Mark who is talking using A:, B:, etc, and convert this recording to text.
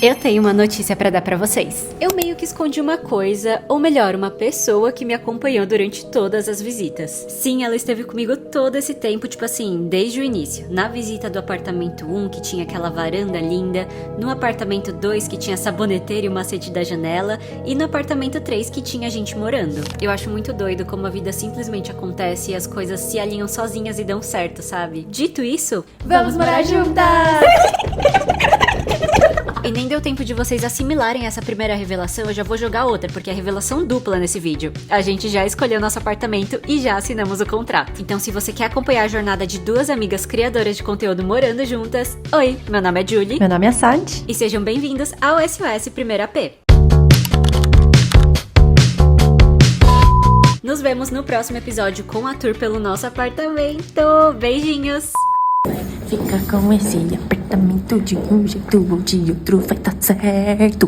A: Eu tenho uma notícia pra dar pra vocês. Eu meio que escondi uma coisa, ou melhor, uma pessoa que me acompanhou durante todas as visitas. Sim, ela esteve comigo todo esse tempo, tipo assim, desde o início. Na visita do apartamento 1, que tinha aquela varanda linda, no apartamento 2, que tinha saboneteira e o macete da janela, e no apartamento 3, que tinha gente morando. Eu acho muito doido como a vida simplesmente acontece e as coisas se alinham sozinhas e dão certo, sabe? Dito isso, vamos morar juntas! E nem deu tempo de vocês assimilarem essa primeira revelação, eu já vou jogar outra, porque é revelação dupla nesse vídeo. A gente já escolheu nosso apartamento e já assinamos o contrato. Então se você quer acompanhar a jornada de duas amigas criadoras de conteúdo morando juntas, oi, meu nome é Julie.
B: Meu nome é Sandy.
A: E sejam bem-vindos ao SOS Primeira AP. Nos vemos no próximo episódio com a tour pelo nosso apartamento. Beijinhos!
B: Fica com esse apartamento de um jeito ou de outro vai dar certo.